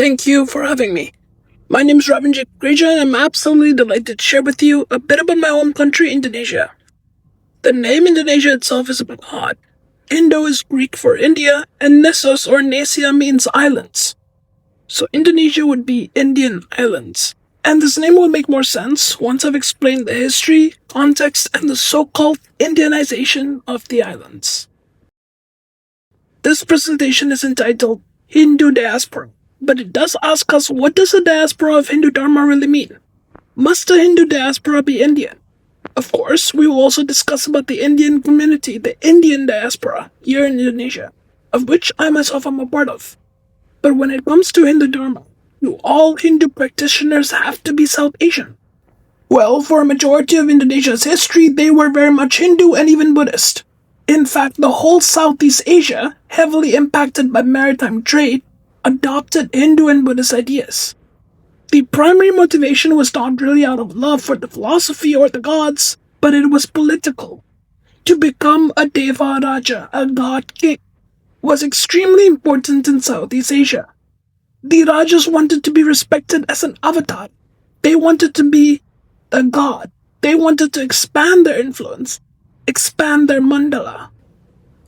Thank you for having me. My name is Ravinjay and I'm absolutely delighted to share with you a bit about my home country, Indonesia. The name Indonesia itself is a bit odd. Indo is Greek for India, and Nessos or Nesia means islands. So Indonesia would be Indian islands. And this name will make more sense once I've explained the history, context, and the so-called Indianization of the islands. This presentation is entitled Hindu Diaspora, but it does ask us, what does the diaspora of Hindu Dharma really mean? Must the Hindu diaspora be Indian? Of course, we will also discuss about the Indian community, the Indian diaspora, here in Indonesia, of which I myself am a part of. But when it comes to Hindu Dharma, do all Hindu practitioners have to be South Asian? Well, for a majority of Indonesia's history, they were very much Hindu and even Buddhist. In fact, the whole Southeast Asia, heavily impacted by maritime trade, adopted Hindu and Buddhist ideas. The primary motivation was not really out of love for the philosophy or the gods, but it was political. To become a Deva Raja, a god king, was extremely important in Southeast Asia. The Rajas wanted to be respected as an avatar. They wanted to be a god. They wanted to expand their influence, expand their mandala.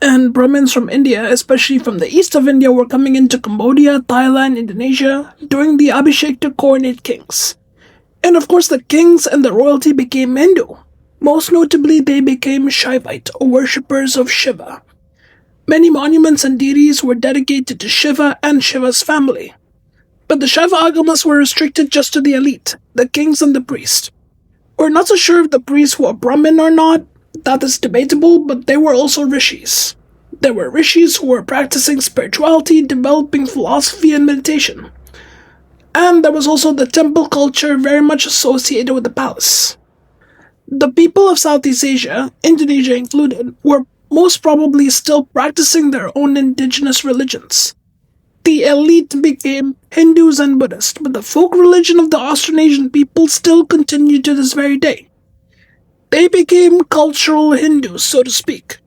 And Brahmins from India, especially from the east of India, were coming into Cambodia, Thailand, Indonesia, doing the Abhishek to coronate kings. And of course the kings and the royalty became Hindu. Most notably, they became Shaivite, or worshippers of Shiva. Many monuments and deities were dedicated to Shiva and Shiva's family. But the Śaiva agamas were restricted just to the elite, the kings and the priests. We're not so sure if the priests were Brahmin or not. That is debatable, but they were also rishis. There were rishis who were practicing spirituality, developing philosophy and meditation. And there was also the temple culture very much associated with the palace. The people of Southeast Asia, Indonesia included, were most probably still practicing their own indigenous religions. The elite became Hindus and Buddhists, but the folk religion of the Austronesian people still continued to this very day. They became cultural Hindus, so to speak.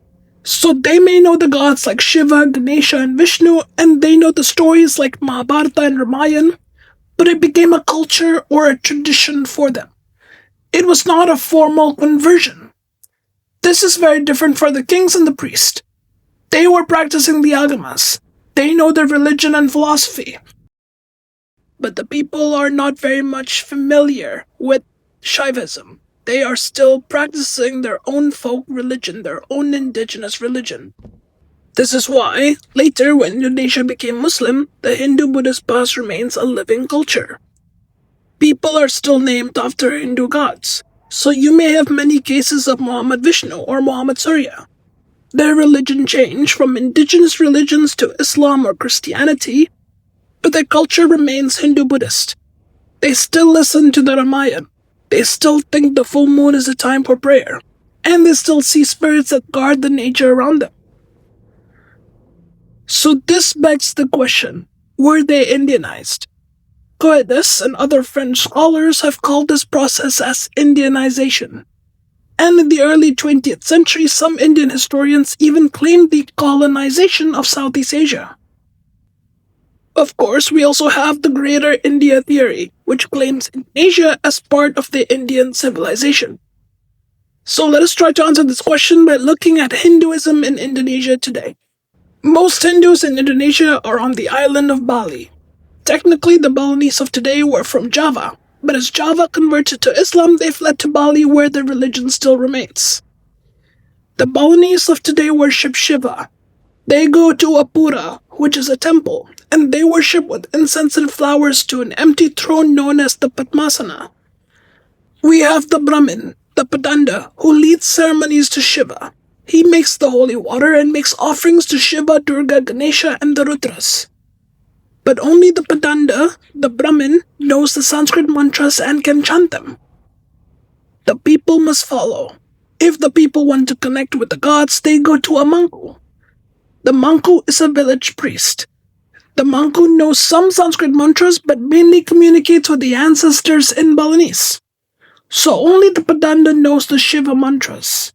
So they may know the gods like Shiva, Ganesha, and Vishnu, and they know the stories like Mahabharata and Ramayana, but it became a culture or a tradition for them. It was not a formal conversion. This is very different for the kings and the priests. They were practicing the agamas. They know their religion and philosophy. But the people are not very much familiar with Shaivism. They are still practicing their own folk religion, their own indigenous religion. This is why, later when Indonesia became Muslim, the Hindu-Buddhist past remains a living culture. People are still named after Hindu gods, so you may have many cases of Muhammad Vishnu or Muhammad Surya. Their religion changed from indigenous religions to Islam or Christianity, but their culture remains Hindu-Buddhist. They still listen to the Ramayana. They still think the full moon is a time for prayer, and they still see spirits that guard the nature around them. So this begs the question, were they Indianized? Coedes and other French scholars have called this process as Indianization. And in the early 20th century, some Indian historians even claimed the colonization of Southeast Asia. Of course, we also have the Greater India theory, which claims Indonesia as part of the Indian civilization. So let us try to answer this question by looking at Hinduism in Indonesia today. Most Hindus in Indonesia are on the island of Bali. Technically, the Balinese of today were from Java, but as Java converted to Islam, they fled to Bali where their religion still remains. The Balinese of today worship Shiva. They go to a pura, which is a temple, and they worship with incense and flowers to an empty throne known as the Padmasana. We have the Brahmin, the Padanda, who leads ceremonies to Shiva. He makes the holy water and makes offerings to Shiva, Durga, Ganesha, and the Rudras. But only the Padanda, the Brahmin, knows the Sanskrit mantras and can chant them. The people must follow. If the people want to connect with the gods, they go to a manku. The manku is a village priest. The manku knows some Sanskrit mantras but mainly communicates with the ancestors in Balinese. So only the Padanda knows the Shiva mantras.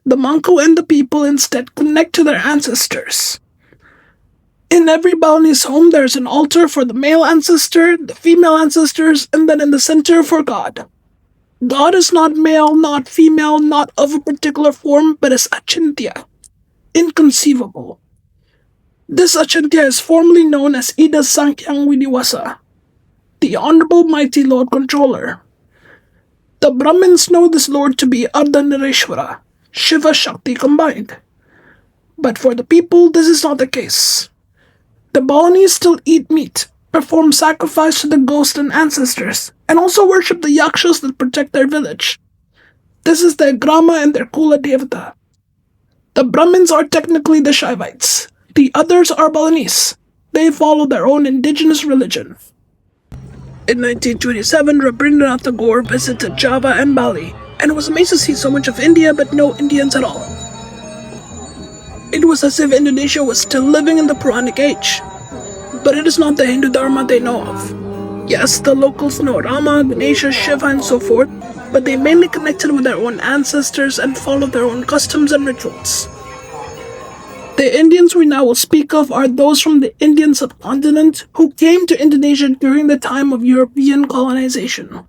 The manku and the people instead connect to their ancestors. In every Balinese home, there's an altar for the male ancestor, the female ancestors, and then in the center for God. God is not male, not female, not of a particular form, but is achintya, inconceivable. This achintya is formally known as Ida Sankyang Widiwasa, the Honorable Mighty Lord Controller. The Brahmins know this Lord to be Ardhanareshwara, Shiva Shakti combined. But for the people, this is not the case. The Balinese still eat meat, perform sacrifice to the ghosts and ancestors, and also worship the yakshas that protect their village. This is their grama and their kula devata. The Brahmins are technically the Shaivites. The others are Balinese. They follow their own indigenous religion. In 1927, Rabindranath Tagore visited Java and Bali, and was amazed to see so much of India but no Indians at all. It was as if Indonesia was still living in the Puranic age. But it is not the Hindu Dharma they know of. Yes, the locals know Rama, Ganesha, Shiva and so forth, but they mainly connected with their own ancestors and followed their own customs and rituals. The Indians we now will speak of are those from the Indian subcontinent who came to Indonesia during the time of European colonization.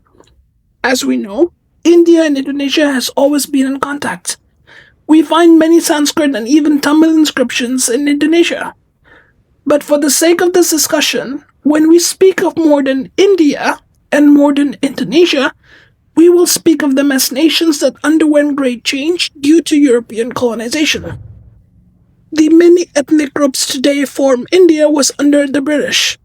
As we know, India and Indonesia has always been in contact. We find many Sanskrit and even Tamil inscriptions in Indonesia. But for the sake of this discussion, when we speak of modern India and modern Indonesia, we will speak of them as nations that underwent great change due to European colonization. The many ethnic groups today form India was under the British,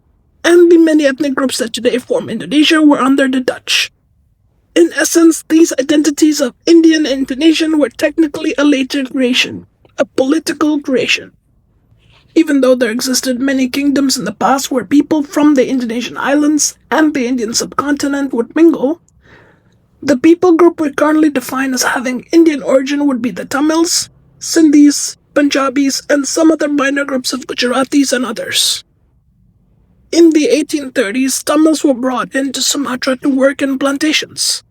and the many ethnic groups that today form Indonesia were under the Dutch. In essence, these identities of Indian and Indonesian were technically a later creation, a political creation. Even though there existed many kingdoms in the past where people from the Indonesian islands and the Indian subcontinent would mingle, the people group we currently define as having Indian origin would be the Tamils, Sindhis, Punjabis, and some other minor groups of Gujaratis and others. In the 1830s, Tamils were brought into Sumatra to work in plantations,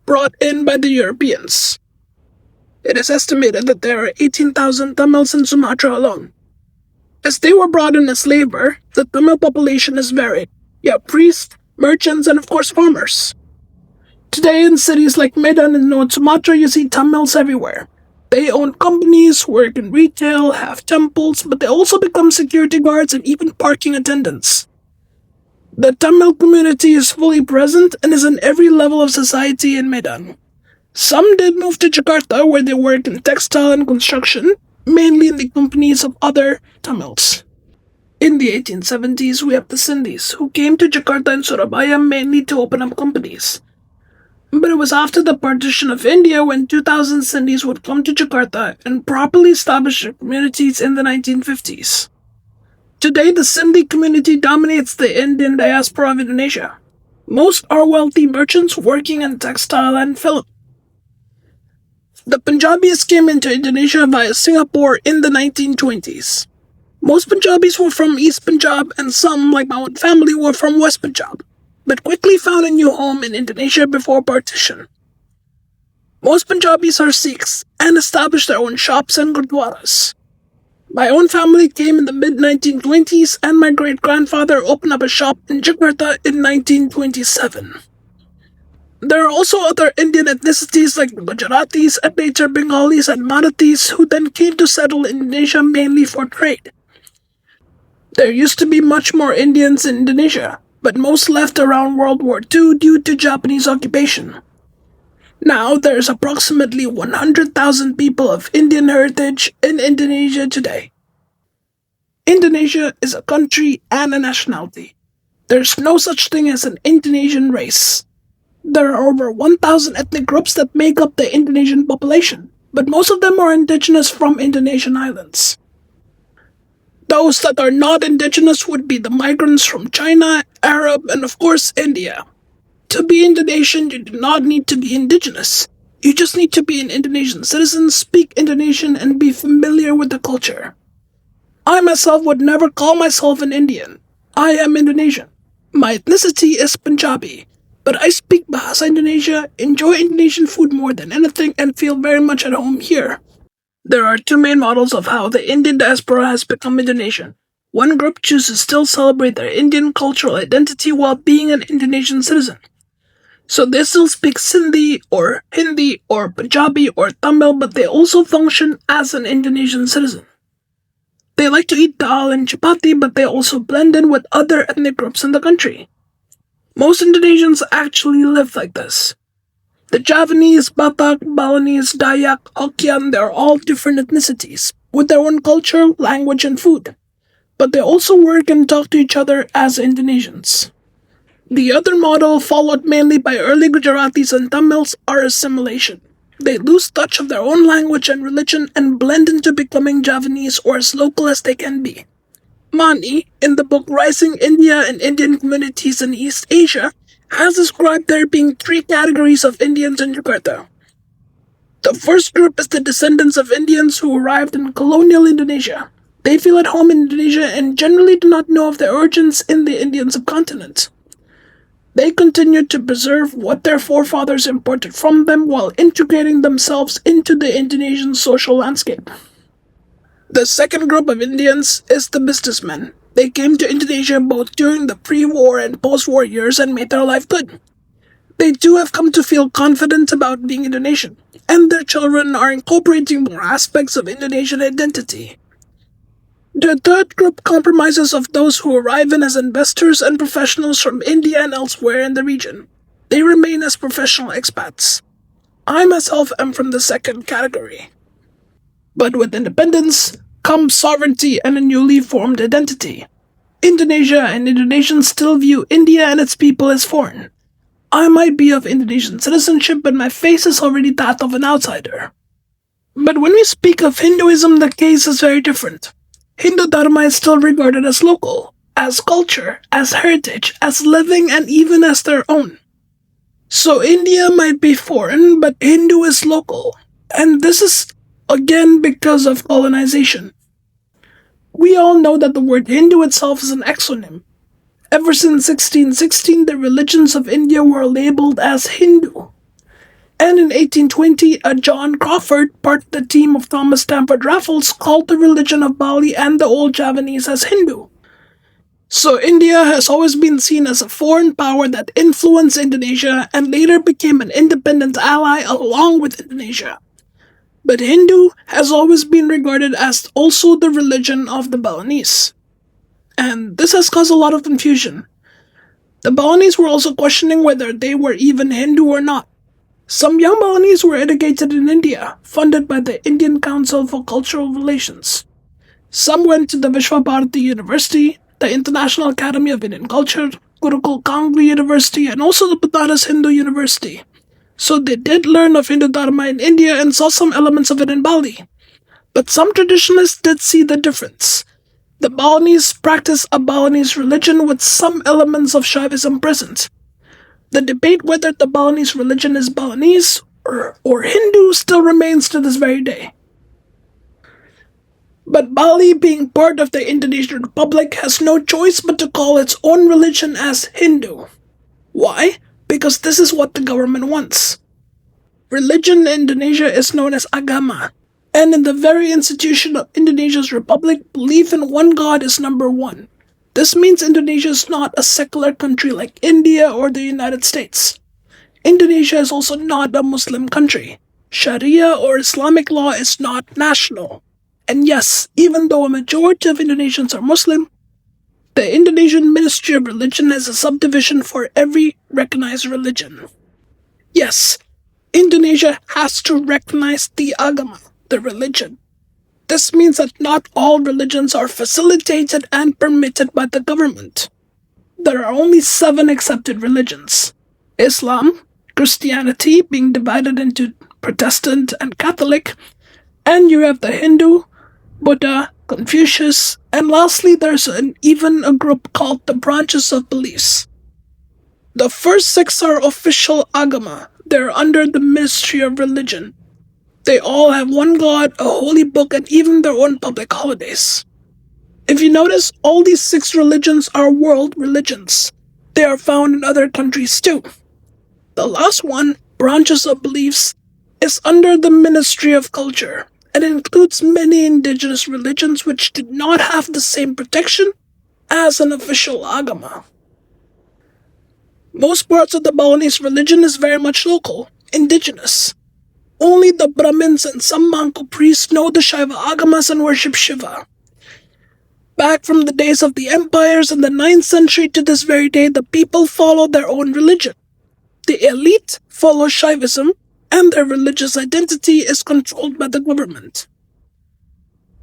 brought in by the Europeans. It is estimated that there are 18,000 Tamils in Sumatra alone. As they were brought in as labor, the Tamil population is varied. You have priests, merchants, and of course farmers. Today in cities like Medan and North Sumatra, you see Tamils everywhere. They own companies, work in retail, have temples, but they also become security guards and even parking attendants. The Tamil community is fully present and is in every level of society in Medan. Some did move to Jakarta where they worked in textile and construction, mainly in the companies of other Tamils. In the 1870s, we have the Sindhis, who came to Jakarta and Surabaya mainly to open up companies. But it was after the partition of India when 2,000 Sindhis would come to Jakarta and properly establish their communities in the 1950s. Today, the Sindhi community dominates the Indian diaspora of Indonesia. Most are wealthy merchants working in textile and film. The Punjabis came into Indonesia via Singapore in the 1920s. Most Punjabis were from East Punjab and some, like my own family, were from West Punjab, but quickly found a new home in Indonesia before partition. Most Punjabis are Sikhs and established their own shops and gurdwaras. My own family came in the mid-1920s and my great-grandfather opened up a shop in Jakarta in 1927. There are also other Indian ethnicities like the Gujaratis and later Bengalis and Marathis who then came to settle in Indonesia mainly for trade. There used to be much more Indians in Indonesia, but most left around World War II due to Japanese occupation. Now there is approximately 100,000 people of Indian heritage in Indonesia today. Indonesia is a country and a nationality. There's no such thing as an Indonesian race. There are over 1,000 ethnic groups that make up the Indonesian population, but most of them are indigenous from Indonesian islands. Those that are not indigenous would be the migrants from China, Arab, and of course India. To be Indonesian, you do not need to be indigenous. You just need to be an Indonesian citizen, speak Indonesian, and be familiar with the culture. I myself would never call myself an Indian. I am Indonesian. My ethnicity is Punjabi, but I speak Bahasa Indonesia, enjoy Indonesian food more than anything, and feel very much at home here. There are two main models of how the Indian diaspora has become Indonesian. One group chooses to still celebrate their Indian cultural identity while being an Indonesian citizen. So they still speak Sindhi or Hindi or Punjabi or Tamil, but they also function as an Indonesian citizen. They like to eat dal and chapati, but they also blend in with other ethnic groups in the country. Most Indonesians actually live like this. The Javanese, Batak, Balinese, Dayak, Hokkien, they're all different ethnicities, with their own culture, language, and food. But they also work and talk to each other as Indonesians. The other model, followed mainly by early Gujaratis and Tamils, are assimilation. They lose touch of their own language and religion and blend into becoming Javanese or as local as they can be. Mani, in the book Rising India and Indian Communities in East Asia, has described there being three categories of Indians in Jakarta. The first group is the descendants of Indians who arrived in colonial Indonesia. They feel at home in Indonesia and generally do not know of their origins in the Indian subcontinent. They continued to preserve what their forefathers imported from them while integrating themselves into the Indonesian social landscape. The second group of Indians is the businessmen. They came to Indonesia both during the pre-war and post-war years and made their life good. They too have come to feel confident about being Indonesian, and their children are incorporating more aspects of Indonesian identity. The third group comprises of those who arrive in as investors and professionals from India and elsewhere in the region. They remain as professional expats. I myself am from the second category. But with independence comes sovereignty and a newly formed identity. Indonesia and Indonesians still view India and its people as foreign. I might be of Indonesian citizenship, but my face is already that of an outsider. But when we speak of Hinduism, the case is very different. Hindu Dharma is still regarded as local, as culture, as heritage, as living, and even as their own. So India might be foreign, but Hindu is local. And this is, again, because of colonization. We all know that the word Hindu itself is an exonym. Ever since 1616, the religions of India were labeled as Hindu. And in 1820, a John Crawford, part of the team of Thomas Stamford Raffles, called the religion of Bali and the old Javanese as Hindu. So India has always been seen as a foreign power that influenced Indonesia and later became an independent ally along with Indonesia. But Hindu has always been regarded as also the religion of the Balinese. And this has caused a lot of confusion. The Balinese were also questioning whether they were even Hindu or not. Some young Balinese were educated in India, funded by the Indian Council for Cultural Relations. Some went to the Vishwabharati University, the International Academy of Indian Culture, Gurukul Kangli University, and also the Banaras Hindu University. So they did learn of Hindu Dharma in India and saw some elements of it in Bali. But some traditionalists did see the difference. The Balinese practice a Balinese religion with some elements of Shaivism present. The debate whether the Balinese religion is Balinese or Hindu still remains to this very day. But Bali, being part of the Indonesian Republic, has no choice but to call its own religion as Hindu. Why? Because this is what the government wants. Religion in Indonesia is known as agama, and in the very institution of Indonesia's republic, belief in one God is number one. This means Indonesia is not a secular country like India or the United States. Indonesia is also not a Muslim country. Sharia or Islamic law is not national. And yes, even though a majority of Indonesians are Muslim, the Indonesian Ministry of Religion has a subdivision for every recognized religion. Yes, Indonesia has to recognize the agama, the religion. This means that not all religions are facilitated and permitted by the government. There are only 7 accepted religions. Islam, Christianity being divided into Protestant and Catholic, and you have the Hindu, Buddha, Confucius, and lastly there's even a group called the branches of beliefs. The first 6 are official agama. They're under the Ministry of Religion. They all have one God, a holy book, and even their own public holidays. If you notice, all these 6 religions are world religions. They are found in other countries too. The last one, branches of beliefs, is under the Ministry of Culture, and includes many indigenous religions which did not have the same protection as an official Agama. Most parts of the Balinese religion is very much local, indigenous. Only the Brahmins and some Manco priests know the Śaiva Agamas and worship Shiva. Back from the days of the empires in the 9th century to this very day, the people follow their own religion. The elite follow Shaivism, and their religious identity is controlled by the government.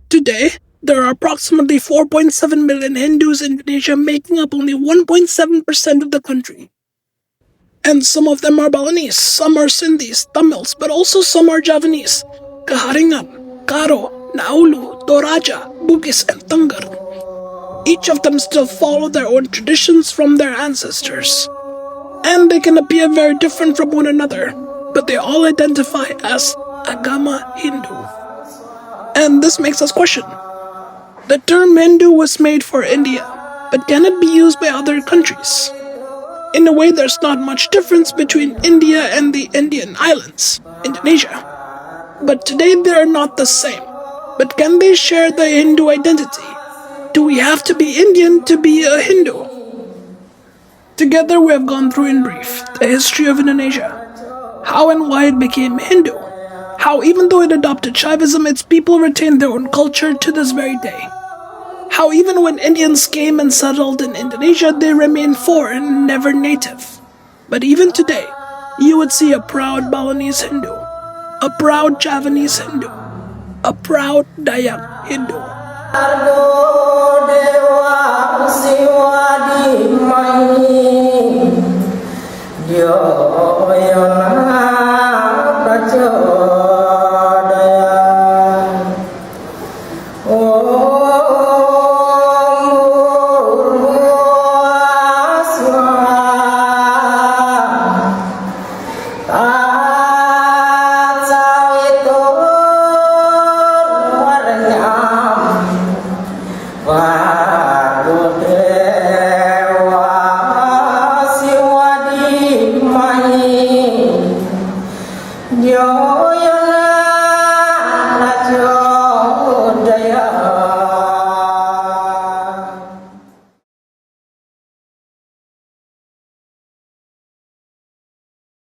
Today, there are approximately 4.7 million Hindus in Indonesia, making up only 1.7% of the country. And some of them are Balinese, some are Sindhis, Tamils, but also some are Javanese, Kaharingan, Karo, Naulu, Toraja, Bugis, and Tengger. Each of them still follow their own traditions from their ancestors. And they can appear very different from one another, but they all identify as Agama Hindu. And this makes us question. The term Hindu was made for India, but can it be used by other countries? In a way, there's not much difference between India and the Indian islands, Indonesia. But today they are not the same. But can they share the Hindu identity? Do we have to be Indian to be a Hindu? Together we have gone through in brief the history of Indonesia, how and why it became Hindu, how even though it adopted Shaivism, its people retained their own culture to this very day, how even when Indians came and settled in Indonesia, they remained foreign, never native. But even today, you would see a proud Balinese Hindu, a proud Javanese Hindu, a proud Dayak Hindu.